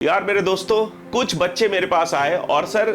यार मेरे दोस्तों, कुछ बच्चे मेरे पास आए और सर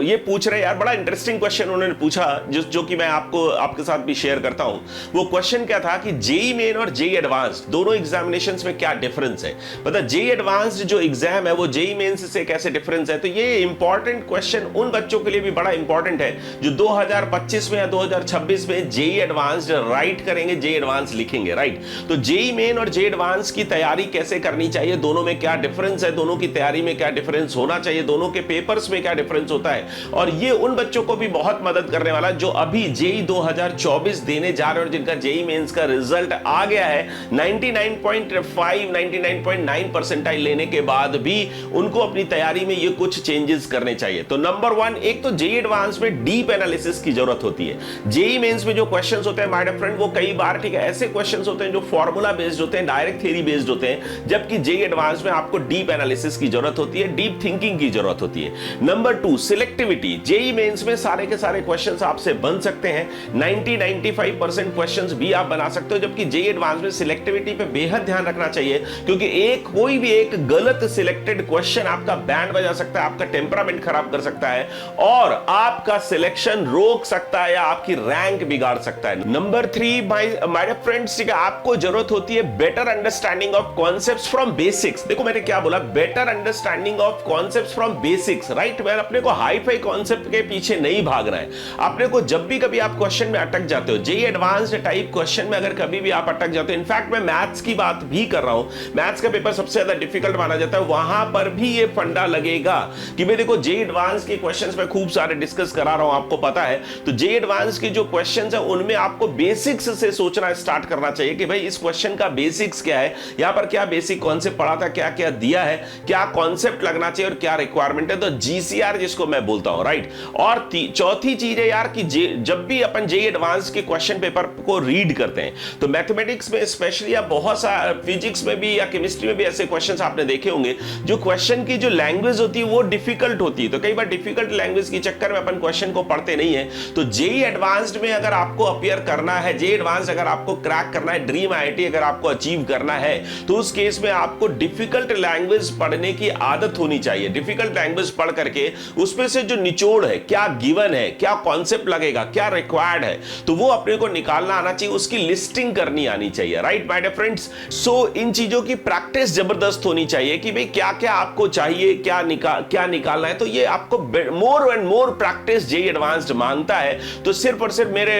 ये पूछ रहे, यार बड़ा इंटरेस्टिंग क्वेश्चन उन्होंने पूछा जो कि मैं आपके साथ भी शेयर करता हूं। वो क्वेश्चन क्या था कि जेई मेन और जेई एडवांस्ड दोनों एग्जामिनेशंस में क्या डिफरेंस है। पता जेई एडवांस्ड जो एग्जाम है वो जेई मेन से कैसे डिफरेंस है। तो ये इंपॉर्टेंट क्वेश्चन उन बच्चों के लिए भी बड़ा इंपॉर्टेंट है जो 2025 में या 2026 में जेई एडवांस्ड राइट करेंगे, जेई एडवांस लिखेंगे। राइट, तो जेई मेन और जेई एडवांस की तैयारी कैसे करनी चाहिए, दोनों में क्या डिफरेंस है, दोनों की तैयारी में क्या डिफरेंस होना चाहिए, दोनों के पेपर्स में क्या डिफरेंस होता है। और ये उन बच्चों को भी बहुत मदद करने वाला जो अभी जेई 2024 देने जा रहे हैं और जिनका जेई मेंस का रिजल्ट आ गया है 99.5 99.9 परसेंटाइल लेने के बाद भी उनको अपनी तैयारी में ये कुछ चेंजेस करने चाहिए। तो नंबर वन, एक तो जेई एडवांस में डीप एनालिसिस की जरूरत होती है। जेई मेंस में जो क्वेश्चंस होते हैं माय डियर फ्रेंड, वो कई बार ठीक है ऐसे क्वेश्चंस होते हैं जो फॉर्मूला बेस्ड होते हैं, डायरेक्ट थ्योरी बेस्ड होते हैं, जबकि जेई एडवांस में आपको डीप एनालिसिस की जरूरत होती है, डीप थिंकिंग की जरूरत होती है। Number two, selectivity. JEE Mains में सारे के सारे क्वेश्चंस आपसे बन सकते हैं, 90-95% क्वेश्चंस भी आप बना सकते हो, जबकि जेई एडवांस में सिलेक्टिविटी पे बेहद ध्यान रखना चाहिए, क्योंकि कोई भी एक गलत सिलेक्टेड क्वेश्चन आपका बैंड बजा सकता है, आपका टेम्परामेंट खराब कर सकता है और आपका सिलेक्शन रोक सकता है या आपकी रैंक बिगाड़ सकता है। Number three, my dear friends, ठीक है, आपको जरूरत होती है better understanding of concepts from basics. देखो मैंने क्या बोला, better understanding of concepts from basics. Right, मैंने अपने को हाई फाई कॉन्सेप्ट के पीछे नहीं भागना है। अपने को जब भी कभी आप क्वेश्चन में अटक जाते हो, जेई एडवांस्ड टाइप क्वेश्चन में अगर कभी भी आप अटक जाते हो, इनफैक्ट मैं मैथ्स की बात भी कर रहा हूं, मैथ्स का पेपर सबसे ज्यादा डिफिकल्ट माना जाता है, वहां पर भी ये फंडा लगेगा कि भाई देखो जेई एडवांस के क्वेश्चंस में खूब सारे डिस्कस करा रहा हूं, आपको पता है। तो जेई एडवांस के जो क्वेश्चंस है उनमें आपको बेसिक्स से सोचना स्टार्ट करना चाहिए कि भाई इस क्वेश्चन का बेसिक्स क्या है, यहां पर क्या बेसिक कॉन्सेप्ट पढ़ा था, क्या क्या दिया है, क्या कॉन्सेप्ट लगना चाहिए और क्या रिक्वायरमेंट है। तो जीसीआर जिसको मैं बोलता हूं। राइट, और चौथी चीज है यार कि जब भी अपन जेई एडवांस के क्वेश्चन पेपर को रीड करते हैं तो मैथमेटिक्स में स्पेशली या बहुत सारा फिजिक्स में भी या केमिस्ट्री में भी ऐसे क्वेश्चंस आपने देखे होंगे जो क्वेश्चन की जो लैंग्वेज होती है वो डिफिकल्ट होती है। तो कई बार डिफिकल्ट लैंग्वेज के चक्कर में अपन क्वेश्चन को पढ़ते नहीं है। तो जेई एडवांस्ड में अगर आपको अपीयर करना है, जेई एडवांस अगर आपको क्रैक करना है, ड्रीम आईआईटी अगर आपको अचीव करना है, तो उस केस में आपको डिफिकल्ट लैंग्वेज पढ़ने की आदत होनी चाहिए। डिफिकल्ट लैंग्वेज पढ़ करके उसमें से जो निचोड़ है, क्या गिवन है, क्या कॉन्सेप्ट लगेगा, क्या रिक्वायर्ड है, तो वो अपने को निकालना आना चाहिए, उसकी लिस्टिंग करनी आनी चाहिए। राइट माय डियर फ्रेंड्स, सो इन चीजों की प्रैक्टिस जबरदस्त होनी चाहिए कि भाई क्या क्या आपको चाहिए, क्या निकालना है। तो ये आपको more and more practice JEE Advanced मांगता है। तो सिर्फ और सिर्फ मेरे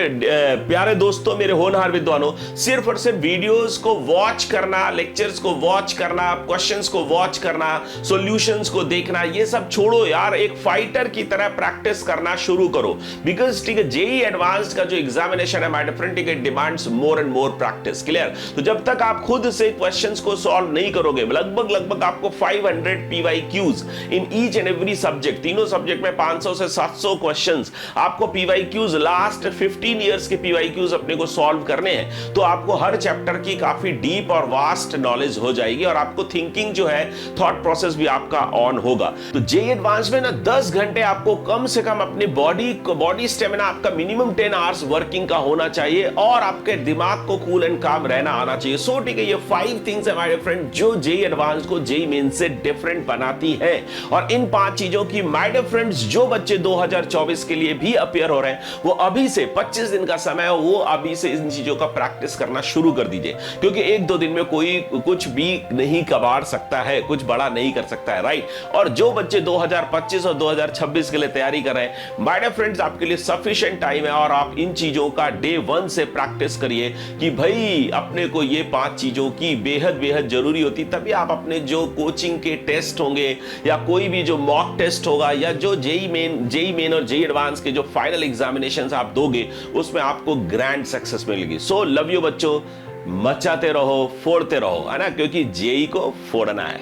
प्यारे दोस्तों, मेरे होनहार विद्वानों, सिर्फ और सिर्फ वीडियोस को वॉच करना, लेक्चर्स को वॉच करना, क्वेश्चंस को वॉच करना, सॉल्यूशंस को देखना, ये सब छोड़ो यार, एक फाइटर की तरह प्रैक्टिस करना शुरू करो। बिकॉज ठीक है, जेई एडवांस्ड का जो एग्जामिनेशन है माय डियर फ्रेंड, ठीक है, demands more and more practice. Clear? तो जब तक आप खुद से क्वेश्चंस को सॉल्व नहीं करोगे, लगभग आपको 500 PYQs in each and every subject, तीनों सब्जेक्ट में 500 से 700 क्वेश्चंस आपको पीवाईक्यूज, लास्ट 15 इयर्स के पीवाईक्यूज अपने को सॉल्व करने हैं। तो आपको हर चैप्टर की काफी डीप और वास्ट नॉलेज हो जाएगी और आपको थिंकिंग जो है, थॉट प्रोसेस भी आपका ऑन होगा। तो जेई एडवांस में ना 10 घंटे आपको कम से कम अपनी बॉडी स्टेमिना आपका मिनिमम 10 आवर्स वर्किंग का होना चाहिए और आपके दिमाग को कूल एंड काम रहना आना चाहिए। सो ठीक है, ये 5 थिंग्स है माय डियर फ्रेंड जो जेई एडवांस को जेई मेन से डिफरेंट बनाती है। और इन 5 चीजों की माय डियर फ्रेंड्स जो बच्चे 2024 के लिए भी अपीयर हो रहे हैं, वो अभी से 25 दिन का समय है, वो अभी से इन चीजों का प्रैक्टिस करना शुरू कर दीजिए, क्योंकि 1-2 दिन में कोई कुछ भी नहीं कबाड़ सकता है, कुछ बड़ा नहीं कर सकता है। राइट, और जो बच्चे 2025 और 2026 के लिए तैयारी कर रहे हैं, माय डियर फ्रेंड्स आपके लिए सफिशिएंट टाइम है और आप इन चीजों का डे 1 से प्रैक्टिस करिए कि भाई अपने को ये 5 चीजों की बेहद जरूरी होती, तभी आप अपने जो कोचिंग के टेस्ट होंगे या कोई भी जो मॉक टेस्ट होगा या जो जेई मेन और जेई एडवांस के जो फाइनल एग्जामिनेशंस आप दोगे, उसमें आपको ग्रैंड सक्सेस मिलेगी। सो लव यू बच्चों, मचाते रहो, फोड़ते रहो, है ना, क्योंकि जेई को फोड़ना है।